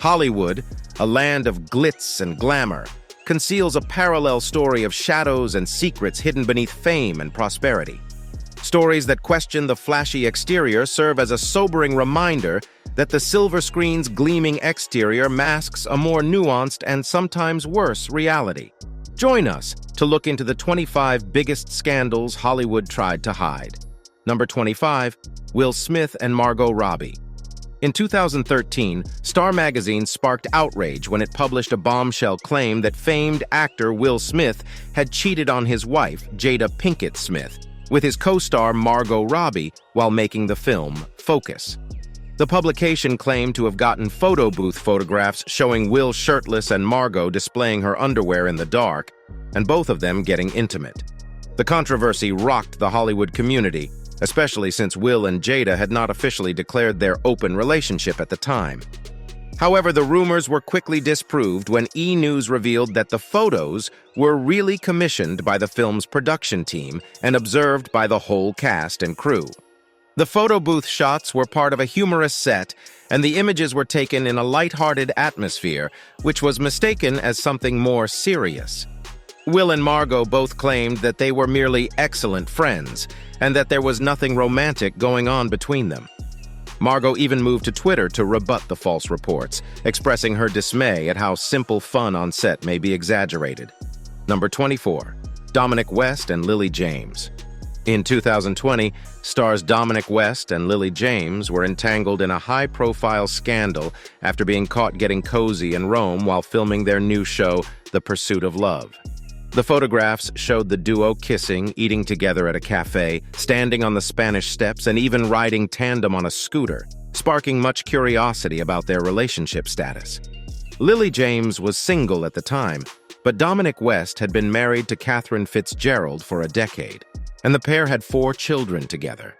Hollywood, a land of glitz and glamour, conceals a parallel story of shadows and secrets hidden beneath fame and prosperity. Stories that question the flashy exterior serve as a sobering reminder that the silver screen's gleaming exterior masks a more nuanced and sometimes worse reality. Join us to look into the 25 biggest scandals Hollywood tried to hide. Number 25, Will Smith and Margot Robbie. In 2013, Star magazine sparked outrage when it published a bombshell claim that famed actor Will Smith had cheated on his wife, Jada Pinkett Smith, with his co-star Margot Robbie while making the film Focus. The publication claimed to have gotten photo booth photographs showing Will shirtless and Margot displaying her underwear in the dark, and both of them getting intimate. The controversy rocked the Hollywood community, especially since Will and Jada had not officially declared their open relationship at the time. However, the rumors were quickly disproved when E! News revealed that the photos were really commissioned by the film's production team and observed by the whole cast and crew. The photo booth shots were part of a humorous set, and the images were taken in a lighthearted atmosphere, which was mistaken as something more serious. Will and Margot both claimed that they were merely excellent friends, and that there was nothing romantic going on between them. Margot even moved to Twitter to rebut the false reports, expressing her dismay at how simple fun on set may be exaggerated. Number 24, Dominic West and Lily James. In 2020, stars Dominic West and Lily James were entangled in a high-profile scandal after being caught getting cozy in Rome while filming their new show, The Pursuit of Love. The photographs showed the duo kissing, eating together at a cafe, standing on the Spanish Steps, and even riding tandem on a scooter, sparking much curiosity about their relationship status. Lily James was single at the time, but Dominic West had been married to Catherine Fitzgerald for a decade, and the pair had 4 children together.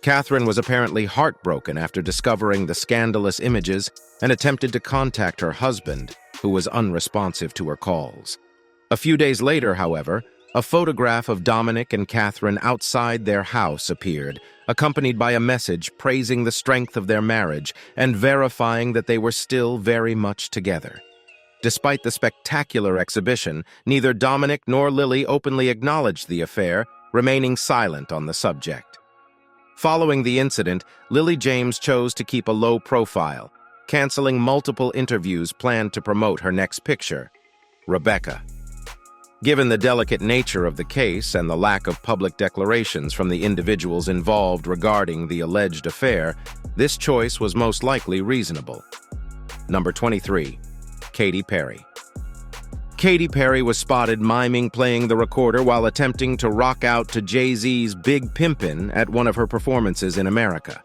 Catherine was apparently heartbroken after discovering the scandalous images and attempted to contact her husband, who was unresponsive to her calls. A few days later, however, a photograph of Dominic and Catherine outside their house appeared, accompanied by a message praising the strength of their marriage and verifying that they were still very much together. Despite the spectacular exhibition, neither Dominic nor Lily openly acknowledged the affair, remaining silent on the subject. Following the incident, Lily James chose to keep a low profile, canceling multiple interviews planned to promote her next picture, Rebecca. Given the delicate nature of the case and the lack of public declarations from the individuals involved regarding the alleged affair, this choice was most likely reasonable. Number 23, Katy Perry. Katy Perry was spotted miming playing the recorder while attempting to rock out to Jay-Z's Big Pimpin' at one of her performances in America.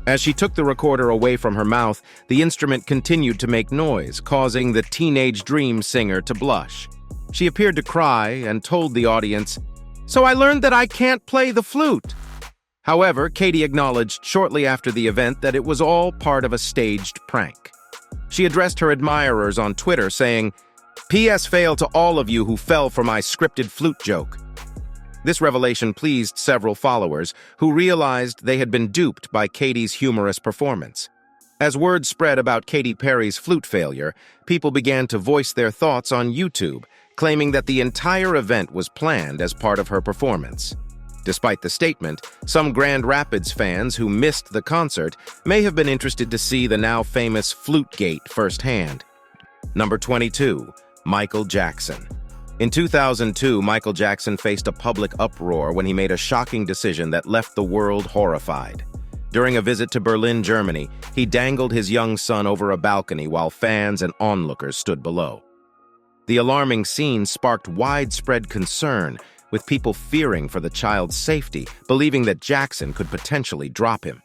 As she took the recorder away from her mouth, the instrument continued to make noise, causing the Teenage Dream singer to blush. She appeared to cry and told the audience, "So I learned that I can't play the flute." However, Katy acknowledged shortly after the event that it was all part of a staged prank. She addressed her admirers on Twitter saying, "P.S. fail to all of you who fell for my scripted flute joke." This revelation pleased several followers who realized they had been duped by Katy's humorous performance. As word spread about Katy Perry's flute failure, people began to voice their thoughts on YouTube, claiming that the entire event was planned as part of her performance. Despite the statement, some Grand Rapids fans who missed the concert may have been interested to see the now famous Flutegate firsthand. Number 22, Michael Jackson. In 2002, Michael Jackson faced a public uproar when he made a shocking decision that left the world horrified. During a visit to Berlin, Germany, he dangled his young son over a balcony while fans and onlookers stood below. The alarming scene sparked widespread concern, with people fearing for the child's safety, believing that Jackson could potentially drop him.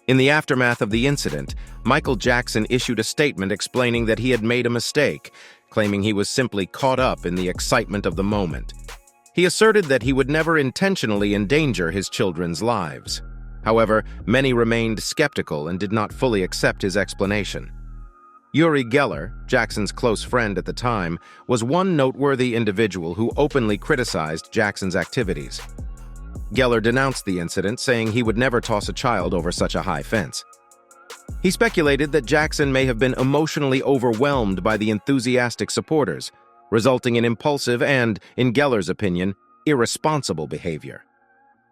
In the aftermath of the incident, Michael Jackson issued a statement explaining that he had made a mistake, claiming he was simply caught up in the excitement of the moment. He asserted that he would never intentionally endanger his children's lives. However, many remained skeptical and did not fully accept his explanation. Uri Geller, Jackson's close friend at the time, was one noteworthy individual who openly criticized Jackson's activities. Geller denounced the incident, saying he would never toss a child over such a high fence. He speculated that Jackson may have been emotionally overwhelmed by the enthusiastic supporters, resulting in impulsive and, in Geller's opinion, irresponsible behavior.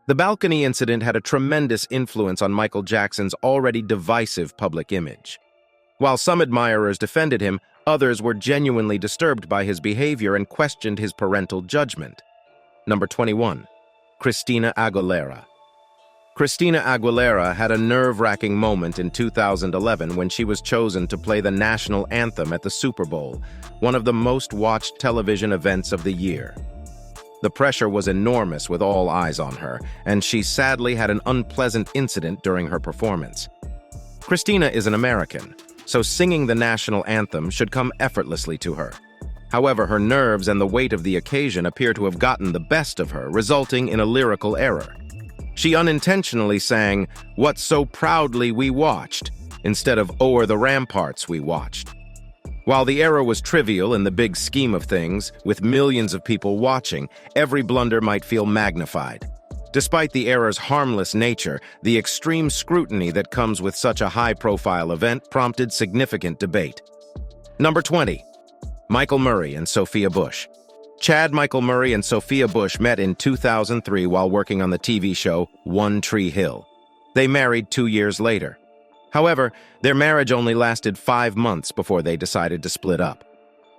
The balcony incident had a tremendous influence on Michael Jackson's already divisive public image. While some admirers defended him, others were genuinely disturbed by his behavior and questioned his parental judgment. Number 21. Christina Aguilera. Christina Aguilera had a nerve-wracking moment in 2011 when she was chosen to play the national anthem at the Super Bowl, one of the most-watched television events of the year. The pressure was enormous with all eyes on her, and she sadly had an unpleasant incident during her performance. Christina is an American, so singing the national anthem should come effortlessly to her. However, her nerves and the weight of the occasion appear to have gotten the best of her, resulting in a lyrical error. She unintentionally sang, "What so proudly we watched," instead of "O'er the ramparts we watched." While the error was trivial in the big scheme of things, with millions of people watching, every blunder might feel magnified. Despite the error's harmless nature, the extreme scrutiny that comes with such a high-profile event prompted significant debate. Number 20. Michael Murray and Sophia Bush. Chad Michael Murray and Sophia Bush met in 2003 while working on the TV show One Tree Hill. They married 2 years later. However, their marriage only lasted 5 months before they decided to split up.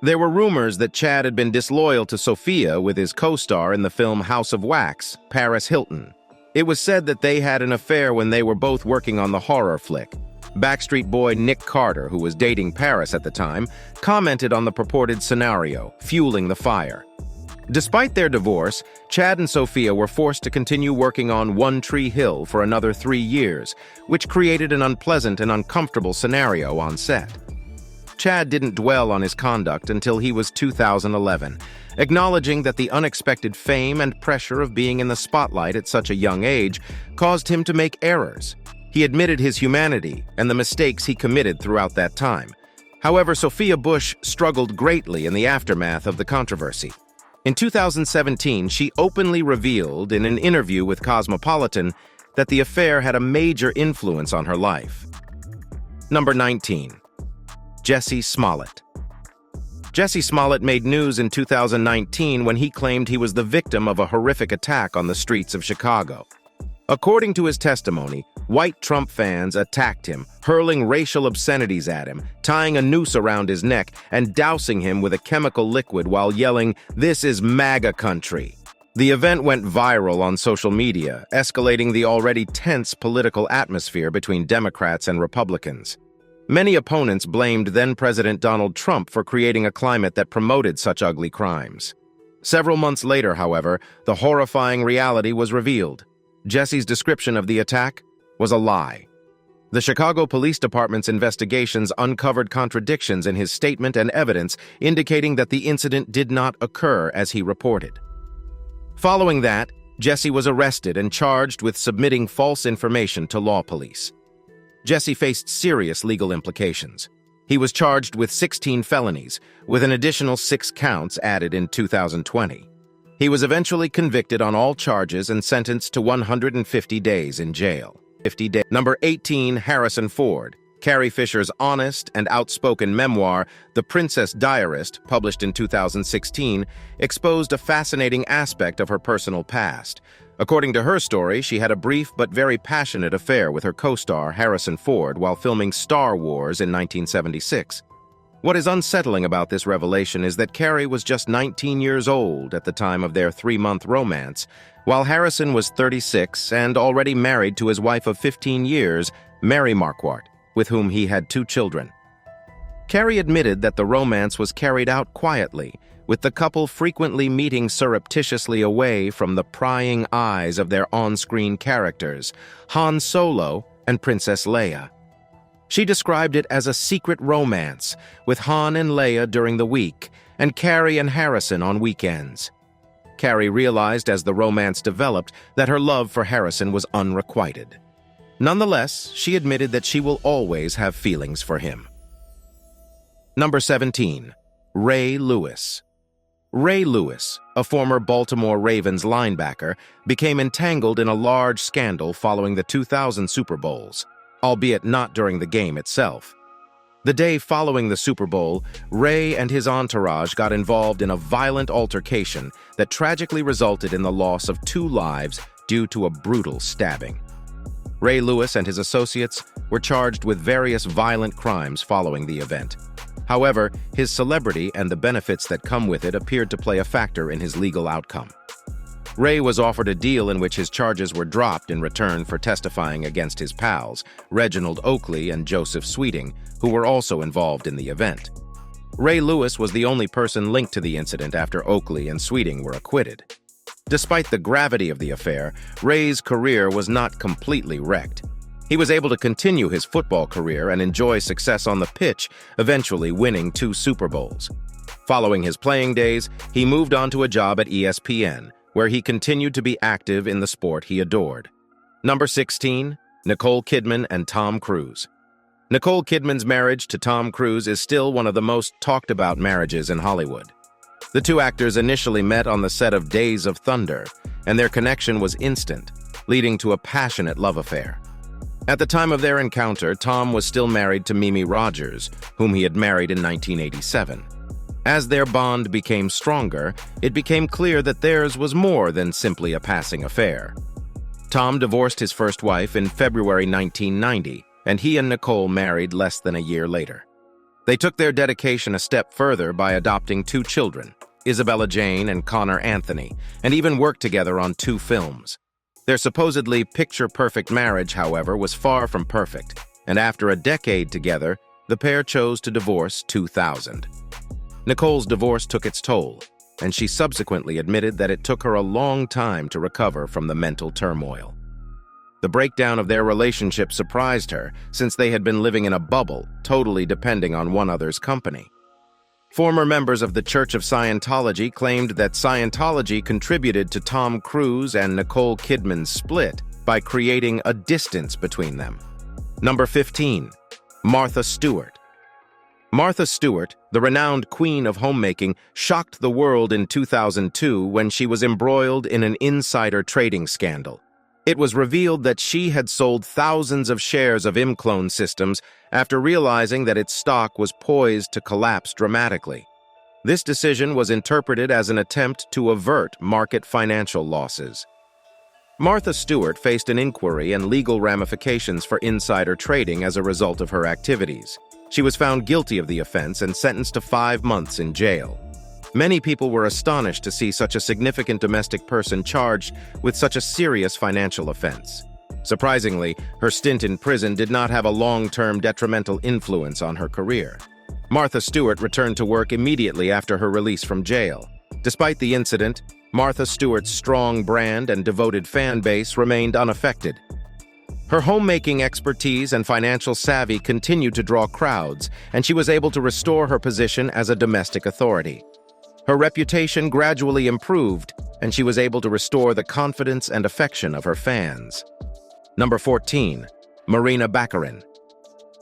There were rumors that Chad had been disloyal to Sophia with his co-star in the film House of Wax, Paris Hilton. It was said that they had an affair when they were both working on the horror flick. Backstreet Boy Nick Carter, who was dating Paris at the time, commented on the purported scenario, fueling the fire. Despite their divorce, Chad and Sophia were forced to continue working on One Tree Hill for another 3 years, which created an unpleasant and uncomfortable scenario on set. Chad didn't dwell on his conduct until he was 2011, acknowledging that the unexpected fame and pressure of being in the spotlight at such a young age caused him to make errors. He admitted his humanity and the mistakes he committed throughout that time. However, Sophia Bush struggled greatly in the aftermath of the controversy. In 2017, she openly revealed in an interview with Cosmopolitan that the affair had a major influence on her life. Number 19. Jussie Smollett. Jussie Smollett made news in 2019 when he claimed he was the victim of a horrific attack on the streets of Chicago. According to his testimony, white Trump fans attacked him, hurling racial obscenities at him, tying a noose around his neck, and dousing him with a chemical liquid while yelling, "This is MAGA country." The event went viral on social media, escalating the already tense political atmosphere between Democrats and Republicans. Many opponents blamed then-President Donald Trump for creating a climate that promoted such ugly crimes. Several months later, however, the horrifying reality was revealed. Jussie's description of the attack was a lie. The Chicago Police Department's investigations uncovered contradictions in his statement and evidence indicating that the incident did not occur as he reported. Following that, Jussie was arrested and charged with submitting false information to law police. Jussie faced serious legal implications. He was charged with 16 felonies, with an additional 6 counts added in 2020. He was eventually convicted on all charges and sentenced to 150 days in jail. Number 18, Harrison Ford. Carrie Fisher's honest and outspoken memoir, The Princess Diarist, published in 2016, exposed a fascinating aspect of her personal past. According to her story, she had a brief but very passionate affair with her co-star Harrison Ford while filming Star Wars in 1976. What is unsettling about this revelation is that Carrie was just 19 years old at the time of their 3-month romance, while Harrison was 36 and already married to his wife of 15 years, Mary Marquardt, with whom he had 2 children. Carrie admitted that the romance was carried out quietly, with the couple frequently meeting surreptitiously away from the prying eyes of their on-screen characters, Han Solo and Princess Leia. She described it as a secret romance, with Han and Leia during the week, and Carrie and Harrison on weekends. Carrie realized as the romance developed that her love for Harrison was unrequited. Nonetheless, she admitted that she will always have feelings for him. Number 17. Ray Lewis. Ray Lewis, a former Baltimore Ravens linebacker, became entangled in a large scandal following the 2000 Super Bowls. albeit not during the game itself. The day following the Super Bowl, Ray and his entourage got involved in a violent altercation that tragically resulted in the loss of 2 lives due to a brutal stabbing. Ray Lewis and his associates were charged with various violent crimes following the event. However, his celebrity and the benefits that come with it appeared to play a factor in his legal outcome. Ray was offered a deal in which his charges were dropped in return for testifying against his pals, Reginald Oakley and Joseph Sweeting, who were also involved in the event. Ray Lewis was the only person linked to the incident after Oakley and Sweeting were acquitted. Despite the gravity of the affair, Ray's career was not completely wrecked. He was able to continue his football career and enjoy success on the pitch, eventually winning 2 Super Bowls. Following his playing days, he moved on to a job at ESPN, where he continued to be active in the sport he adored. Number 16, Nicole Kidman and Tom Cruise. Nicole Kidman's marriage to Tom Cruise is still one of the most talked about marriages in Hollywood. The 2 actors initially met on the set of Days of Thunder, and their connection was instant, leading to a passionate love affair. At the time of their encounter, Tom was still married to Mimi Rogers, whom he had married in 1987. As their bond became stronger, it became clear that theirs was more than simply a passing affair. Tom divorced his first wife in February 1990, and he and Nicole married less than a year later. They took their dedication a step further by adopting 2 children, Isabella Jane and Connor Anthony, and even worked together on 2 films. Their supposedly picture-perfect marriage, however, was far from perfect, and after a decade together, the pair chose to divorce 2000. Nicole's divorce took its toll, and she subsequently admitted that it took her a long time to recover from the mental turmoil. The breakdown of their relationship surprised her, since they had been living in a bubble, totally depending on one another's company. Former members of the Church of Scientology claimed that Scientology contributed to Tom Cruise and Nicole Kidman's split by creating a distance between them. Number 15, Martha Stewart. Martha Stewart, the renowned queen of homemaking, shocked the world in 2002 when she was embroiled in an insider trading scandal. It was revealed that she had sold thousands of shares of ImClone Systems after realizing that its stock was poised to collapse dramatically. This decision was interpreted as an attempt to avert market financial losses. Martha Stewart faced an inquiry and legal ramifications for insider trading as a result of her activities. She was found guilty of the offense and sentenced to 5 months in jail. Many people were astonished to see such a significant domestic person charged with such a serious financial offense. Surprisingly, her stint in prison did not have a long-term detrimental influence on her career. Martha Stewart returned to work immediately after her release from jail. Despite the incident, Martha Stewart's strong brand and devoted fan base remained unaffected. Her homemaking expertise and financial savvy continued to draw crowds, and she was able to restore her position as a domestic authority. Her reputation gradually improved, and she was able to restore the confidence and affection of her fans. Number 14, Marina Baccarin.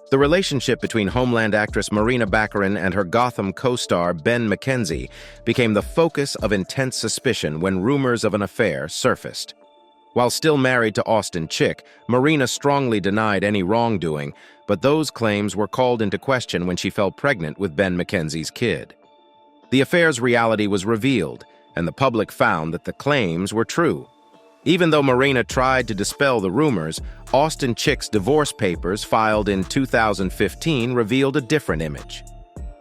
The relationship between Homeland actress Marina Baccarin and her Gotham co-star Ben McKenzie became the focus of intense suspicion when rumors of an affair surfaced. While still married to Austin Chick, Marina strongly denied any wrongdoing, but those claims were called into question when she fell pregnant with Ben McKenzie's kid. The affair's reality was revealed, and the public found that the claims were true. Even though Marina tried to dispel the rumors, Austin Chick's divorce papers filed in 2015 revealed a different image.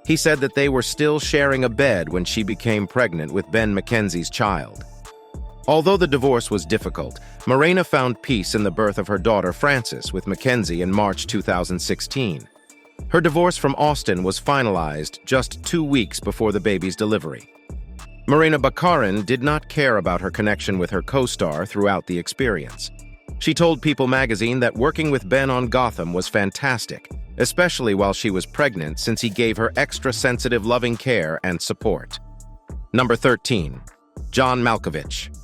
He said that they were still sharing a bed when she became pregnant with Ben McKenzie's child. Although the divorce was difficult, Marina found peace in the birth of her daughter Frances with McKenzie in March 2016. Her divorce from Austin was finalized just 2 weeks before the baby's delivery. Marina Baccarin did not care about her connection with her co-star throughout the experience. She told People magazine that working with Ben on Gotham was fantastic, especially while she was pregnant, since he gave her extra sensitive, loving care and support. Number 13, John Malkovich.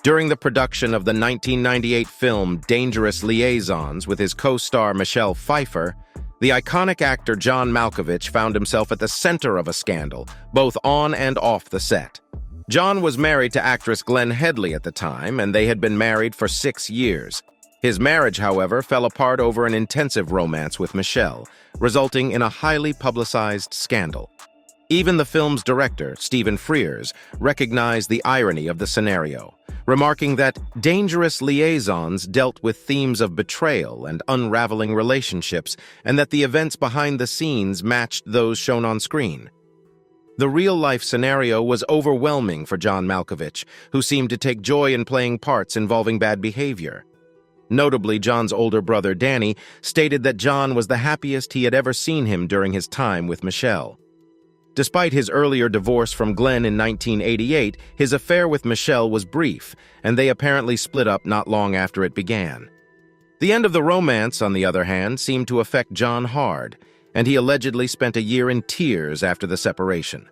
During the production of the 1998 film Dangerous Liaisons with his co-star Michelle Pfeiffer, the iconic actor John Malkovich found himself at the center of a scandal, both on and off the set. John was married to actress Glenn Headley at the time, and they had been married for 6 years. His marriage, however, fell apart over an intensive romance with Michelle, resulting in a highly publicized scandal. Even the film's director, Stephen Frears, recognized the irony of the scenario, remarking that dangerous liaisons dealt with themes of betrayal and unraveling relationships, and that the events behind the scenes matched those shown on screen. The real-life scenario was overwhelming for John Malkovich, who seemed to take joy in playing parts involving bad behavior. Notably, John's older brother, Danny, stated that John was the happiest he had ever seen him during his time with Michelle. Despite his earlier divorce from Glenn in 1988, his affair with Michelle was brief, and they apparently split up not long after it began. The end of the romance, on the other hand, seemed to affect John hard, and he allegedly spent a year in tears after the separation.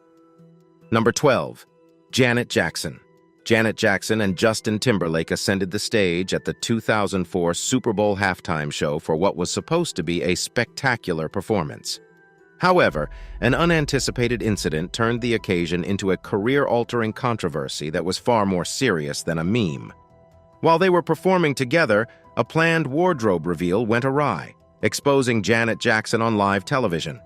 Number 12. Janet Jackson. Janet Jackson and Justin Timberlake ascended the stage at the 2004 Super Bowl halftime show for what was supposed to be a spectacular performance. However, an unanticipated incident turned the occasion into a career-altering controversy that was far more serious than a meme. While they were performing together, a planned wardrobe reveal went awry, exposing Janet Jackson on live television.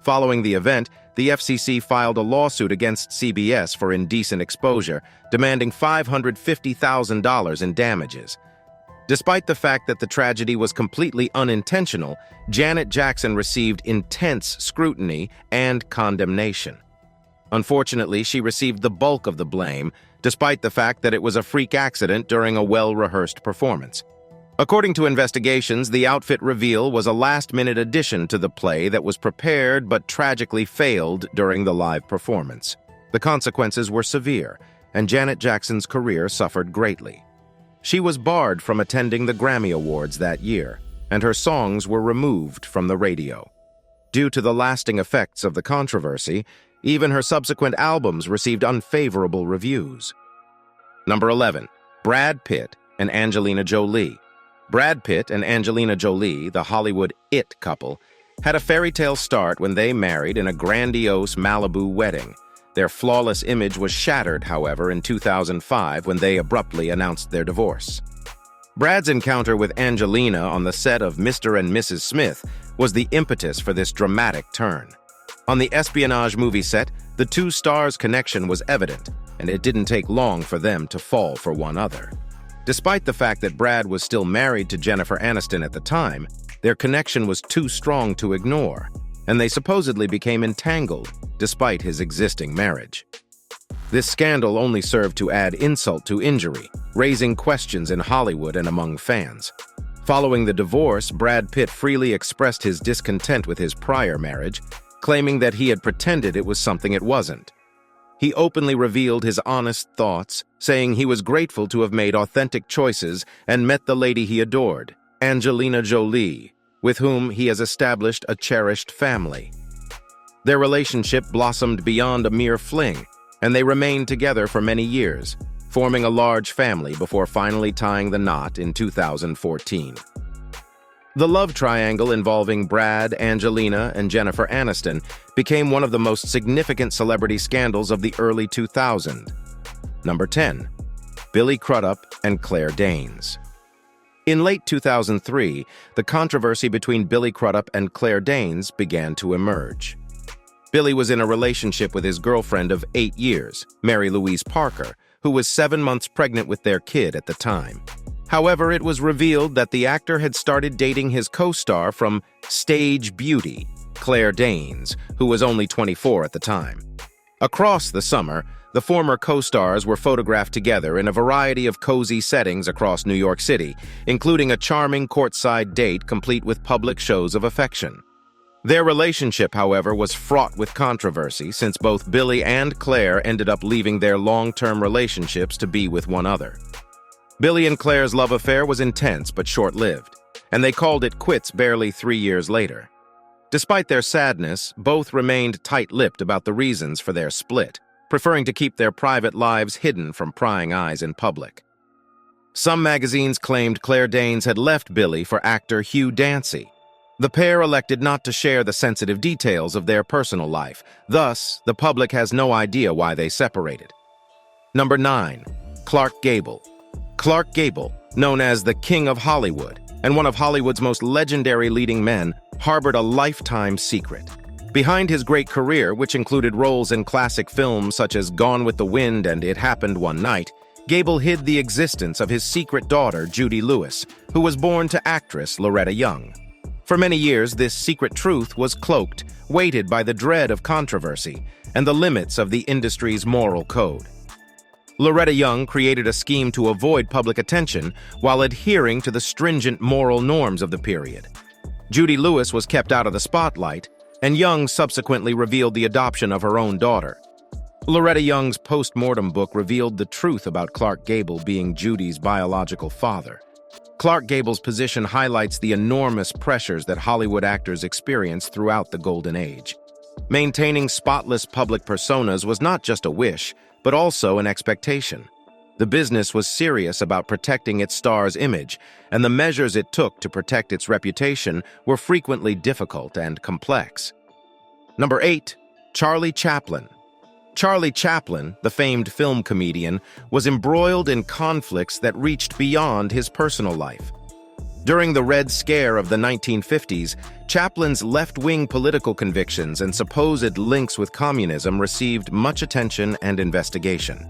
Following the event, the FCC filed a lawsuit against CBS for indecent exposure, demanding $550,000 in damages. Despite the fact that the tragedy was completely unintentional, Janet Jackson received intense scrutiny and condemnation. Unfortunately, she received the bulk of the blame, despite the fact that it was a freak accident during a well-rehearsed performance. According to investigations, the outfit reveal was a last-minute addition to the play that was prepared but tragically failed during the live performance. The consequences were severe, and Janet Jackson's career suffered greatly. She was barred from attending the Grammy Awards that year, and her songs were removed from the radio. Due to the lasting effects of the controversy, even her subsequent albums received unfavorable reviews. Number 11. Brad Pitt and Angelina Jolie. Brad Pitt and Angelina Jolie, the Hollywood it couple, had a fairy tale start when they married in a grandiose Malibu wedding. Their flawless image was shattered, however, in 2005 when they abruptly announced their divorce. Brad's encounter with Angelina on the set of Mr. and Mrs. Smith was the impetus for this dramatic turn. On the espionage movie set, the two stars' connection was evident, and it didn't take long for them to fall for one another. Despite the fact that Brad was still married to Jennifer Aniston at the time, their connection was too strong to ignore, and they supposedly became entangled despite his existing marriage. This scandal only served to add insult to injury, raising questions in Hollywood and among fans. Following the divorce, Brad Pitt freely expressed his discontent with his prior marriage, claiming that he had pretended it was something it wasn't. He openly revealed his honest thoughts, saying he was grateful to have made authentic choices and met the lady he adored, Angelina Jolie, with whom he has established a cherished family. Their relationship blossomed beyond a mere fling, and they remained together for many years, forming a large family before finally tying the knot in 2014. The love triangle involving Brad, Angelina, and Jennifer Aniston became one of the most significant celebrity scandals of the early 2000s. Number 10. Billy Crudup and Claire Danes. In late 2003, the controversy between Billy Crudup and Claire Danes began to emerge. Billy was in a relationship with his girlfriend of 8 years, Mary Louise Parker, who was 7 months pregnant with their kid at the time. However, it was revealed that the actor had started dating his co-star from Stage Beauty, Claire Danes, who was only 24 at the time. Across the summer, the former co-stars were photographed together in a variety of cozy settings across New York City, including a charming courtside date complete with public shows of affection. Their relationship, however, was fraught with controversy since both Billy and Claire ended up leaving their long-term relationships to be with one another. Billy and Claire's love affair was intense but short-lived, and they called it quits barely 3 years later. Despite their sadness, both remained tight-lipped about the reasons for their split, preferring to keep their private lives hidden from prying eyes in public. Some magazines claimed Claire Danes had left Billy for actor Hugh Dancy. The pair elected not to share the sensitive details of their personal life. Thus, the public has no idea why they separated. Number 9. Clark Gable. Clark Gable, known as the King of Hollywood and one of Hollywood's most legendary leading men, harbored a lifetime secret. Behind his great career, which included roles in classic films such as Gone with the Wind and It Happened One Night, Gable hid the existence of his secret daughter, Judy Lewis, who was born to actress Loretta Young. For many years, this secret truth was cloaked, weighted by the dread of controversy and the limits of the industry's moral code. Loretta Young created a scheme to avoid public attention while adhering to the stringent moral norms of the period. Judy Lewis was kept out of the spotlight, and Young subsequently revealed the adoption of her own daughter. Loretta Young's post-mortem book revealed the truth about Clark Gable being Judy's biological father. Clark Gable's position highlights the enormous pressures that Hollywood actors experienced throughout the Golden Age. Maintaining spotless public personas was not just a wish, but also an expectation. The business was serious about protecting its star's image, and the measures it took to protect its reputation were frequently difficult and complex. Number 8. Charlie Chaplin. Charlie Chaplin, the famed film comedian, was embroiled in conflicts that reached beyond his personal life. During the Red Scare of the 1950s, Chaplin's left-wing political convictions and supposed links with communism received much attention and investigation.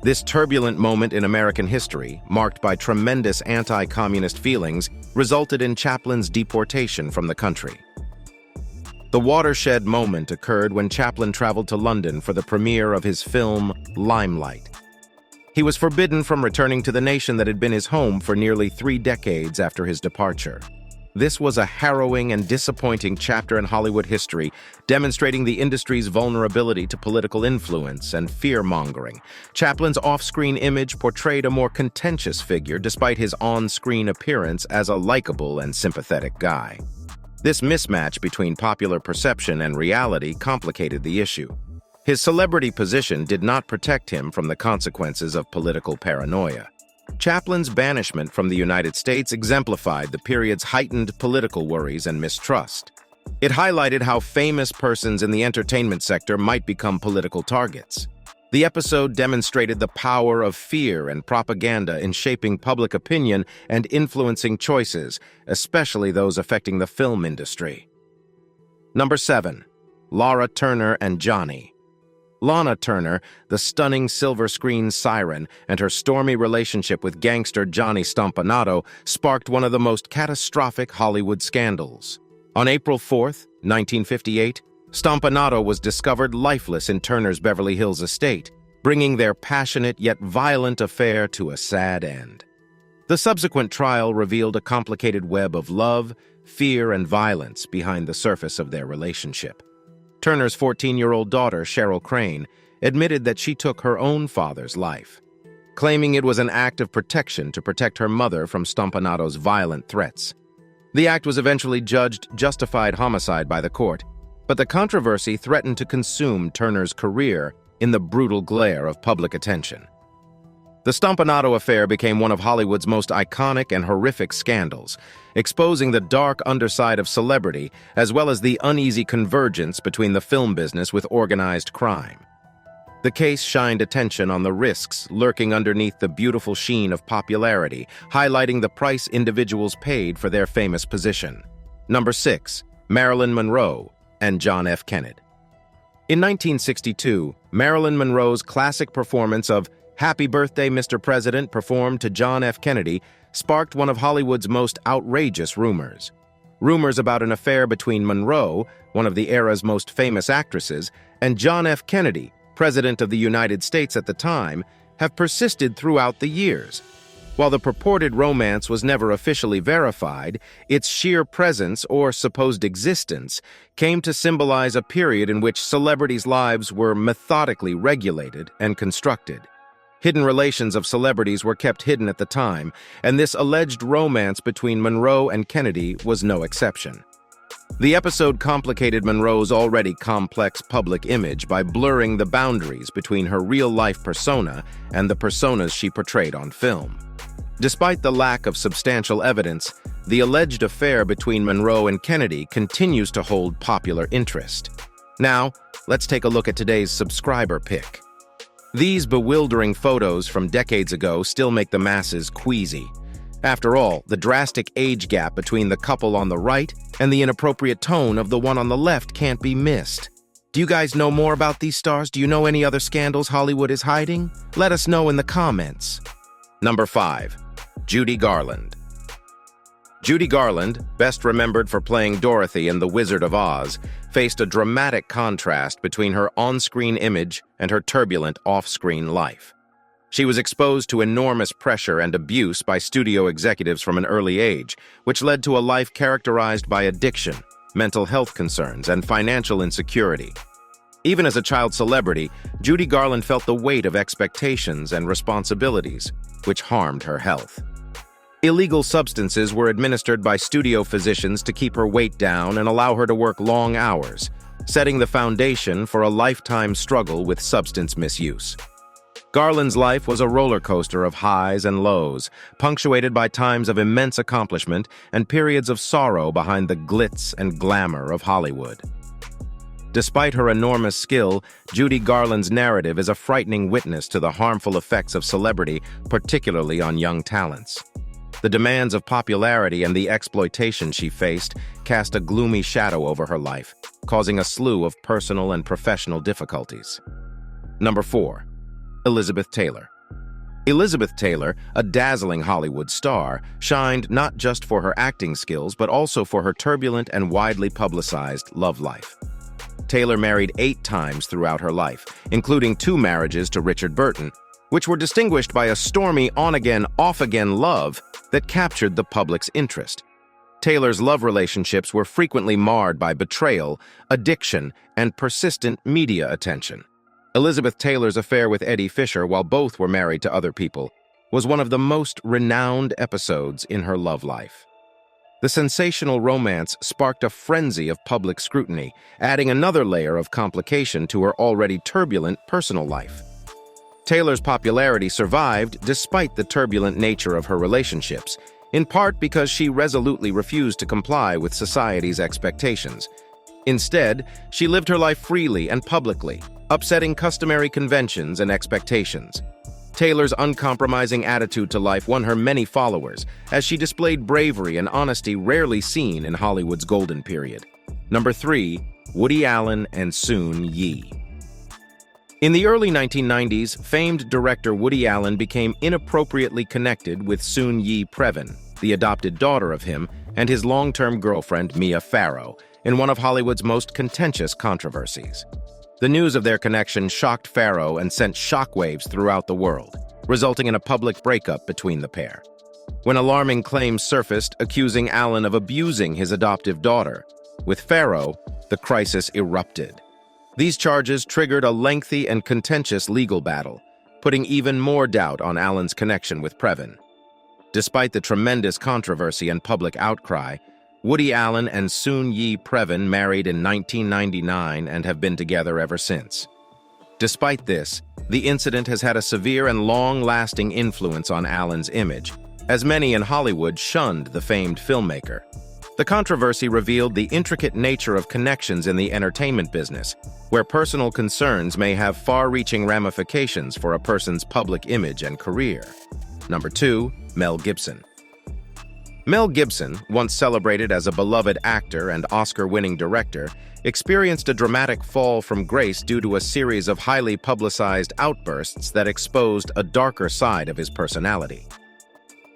This turbulent moment in American history, marked by tremendous anti-communist feelings, resulted in Chaplin's deportation from the country. The watershed moment occurred when Chaplin traveled to London for the premiere of his film Limelight. He was forbidden from returning to the nation that had been his home for nearly 3 decades after his departure. This was a harrowing and disappointing chapter in Hollywood history, demonstrating the industry's vulnerability to political influence and fear-mongering. Chaplin's off-screen image portrayed a more contentious figure despite his on-screen appearance as a likable and sympathetic guy. This mismatch between popular perception and reality complicated the issue. His celebrity position did not protect him from the consequences of political paranoia. Chaplin's banishment from the United States exemplified the period's heightened political worries and mistrust. It highlighted how famous persons in the entertainment sector might become political targets. The episode demonstrated the power of fear and propaganda in shaping public opinion and influencing choices, especially those affecting the film industry. Number 7. Lara Turner and Johnny. Lana Turner, the stunning silver screen siren, and her stormy relationship with gangster Johnny Stompanato sparked one of the most catastrophic Hollywood scandals. On April 4, 1958, Stompanato was discovered lifeless in Turner's Beverly Hills estate, bringing their passionate yet violent affair to a sad end. The subsequent trial revealed a complicated web of love, fear, and violence behind the surface of their relationship. Turner's 14-year-old daughter, Cheryl Crane, admitted that she took her own father's life, claiming it was an act of protection to protect her mother from Stompanato's violent threats. The act was eventually judged justified homicide by the court, but the controversy threatened to consume Turner's career in the brutal glare of public attention. The Stompanato affair became one of Hollywood's most iconic and horrific scandals, exposing the dark underside of celebrity as well as the uneasy convergence between the film business with organized crime. The case shined attention on the risks lurking underneath the beautiful sheen of popularity, highlighting the price individuals paid for their famous position. Number 6. Marilyn Monroe and John F. Kennedy. In 1962, Marilyn Monroe's classic performance of "Happy Birthday, Mr. President," performed to John F. Kennedy, sparked one of Hollywood's most outrageous rumors. Rumors about an affair between Monroe, one of the era's most famous actresses, and John F. Kennedy, President of the United States at the time, have persisted throughout the years. While the purported romance was never officially verified, its sheer presence or supposed existence came to symbolize a period in which celebrities' lives were methodically regulated and constructed. Hidden relations of celebrities were kept hidden at the time, and this alleged romance between Monroe and Kennedy was no exception. The episode complicated Monroe's already complex public image by blurring the boundaries between her real-life persona and the personas she portrayed on film. Despite the lack of substantial evidence, the alleged affair between Monroe and Kennedy continues to hold popular interest. Now, let's take a look at today's subscriber pick. These bewildering photos from decades ago still make the masses queasy. After all, the drastic age gap between the couple on the right and the inappropriate tone of the one on the left can't be missed. Do you guys know more about these stars? Do you know any other scandals Hollywood is hiding? Let us know in the comments. Number 5. Judy Garland. Judy Garland, best remembered for playing Dorothy in The Wizard of Oz, faced a dramatic contrast between her on-screen image and her turbulent off-screen life. She was exposed to enormous pressure and abuse by studio executives from an early age, which led to a life characterized by addiction, mental health concerns, and financial insecurity. Even as a child celebrity, Judy Garland felt the weight of expectations and responsibilities, which harmed her health. Illegal substances were administered by studio physicians to keep her weight down and allow her to work long hours, setting the foundation for a lifetime struggle with substance misuse. Garland's life was a roller coaster of highs and lows, punctuated by times of immense accomplishment and periods of sorrow behind the glitz and glamour of Hollywood. Despite her enormous skill, Judy Garland's narrative is a frightening witness to the harmful effects of celebrity, particularly on young talents. The demands of popularity and the exploitation she faced cast a gloomy shadow over her life, causing a slew of personal and professional difficulties. Number 4. Elizabeth Taylor. Elizabeth Taylor, a dazzling Hollywood star, shined not just for her acting skills but also for her turbulent and widely publicized love life. Taylor married 8 times throughout her life, including 2 marriages to Richard Burton, which were distinguished by a stormy on-again, off-again love that captured the public's interest. Taylor's love relationships were frequently marred by betrayal, addiction, and persistent media attention. Elizabeth Taylor's affair with Eddie Fisher, while both were married to other people, was one of the most renowned episodes in her love life. The sensational romance sparked a frenzy of public scrutiny, adding another layer of complication to her already turbulent personal life. Taylor's popularity survived despite the turbulent nature of her relationships, in part because she resolutely refused to comply with society's expectations. Instead, she lived her life freely and publicly, upsetting customary conventions and expectations. Taylor's uncompromising attitude to life won her many followers, as she displayed bravery and honesty rarely seen in Hollywood's golden period. Number 3. Woody Allen and Soon Yi. In the early 1990s, famed director Woody Allen became inappropriately connected with Soon Yi Previn, the adopted daughter of him, and his long-term girlfriend Mia Farrow, in one of Hollywood's most contentious controversies. The news of their connection shocked Farrow and sent shockwaves throughout the world, resulting in a public breakup between the pair. When alarming claims surfaced accusing Allen of abusing his adoptive daughter, with Farrow, the crisis erupted. These charges triggered a lengthy and contentious legal battle, putting even more doubt on Allen's connection with Previn. Despite the tremendous controversy and public outcry, Woody Allen and Soon Yi Previn married in 1999 and have been together ever since. Despite this, the incident has had a severe and long-lasting influence on Allen's image, as many in Hollywood shunned the famed filmmaker. The controversy revealed the intricate nature of connections in the entertainment business, where personal concerns may have far-reaching ramifications for a person's public image and career. Number 2. Mel Gibson. Mel Gibson, once celebrated as a beloved actor and Oscar-winning director, experienced a dramatic fall from grace due to a series of highly publicized outbursts that exposed a darker side of his personality.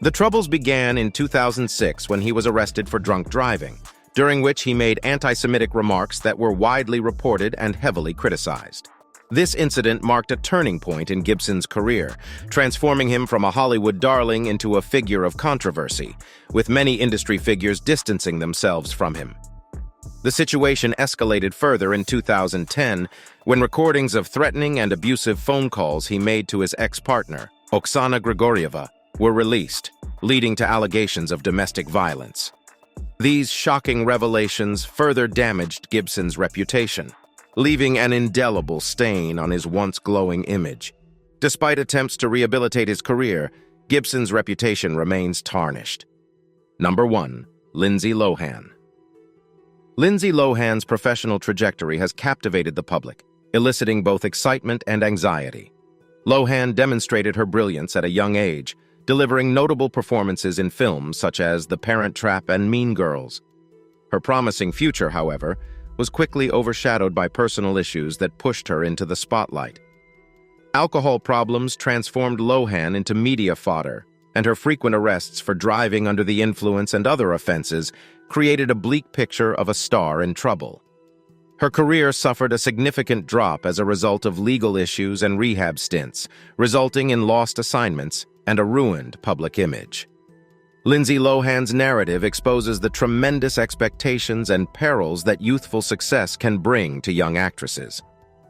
The troubles began in 2006 when he was arrested for drunk driving, during which he made anti-Semitic remarks that were widely reported and heavily criticized. This incident marked a turning point in Gibson's career, transforming him from a Hollywood darling into a figure of controversy, with many industry figures distancing themselves from him. The situation escalated further in 2010 when recordings of threatening and abusive phone calls he made to his ex-partner, Oksana Grigorieva, were released, leading to allegations of domestic violence. These shocking revelations further damaged Gibson's reputation, leaving an indelible stain on his once glowing image. Despite attempts to rehabilitate his career, Gibson's reputation remains tarnished. Number 1. Lindsay Lohan. Lindsay Lohan's professional trajectory has captivated the public, eliciting both excitement and anxiety. Lohan demonstrated her brilliance at a young age, delivering notable performances in films such as The Parent Trap and Mean Girls. Her promising future, however, was quickly overshadowed by personal issues that pushed her into the spotlight. Alcohol problems transformed Lohan into media fodder, and her frequent arrests for driving under the influence and other offenses created a bleak picture of a star in trouble. Her career suffered a significant drop as a result of legal issues and rehab stints, resulting in lost assignments and a ruined public image. Lindsay Lohan's narrative exposes the tremendous expectations and perils that youthful success can bring to young actresses.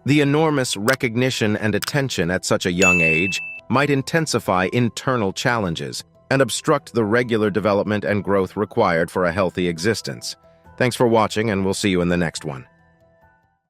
The enormous recognition and attention at such a young age might intensify internal challenges and obstruct the regular development and growth required for a healthy existence. Thanks for watching, and we'll see you in the next one.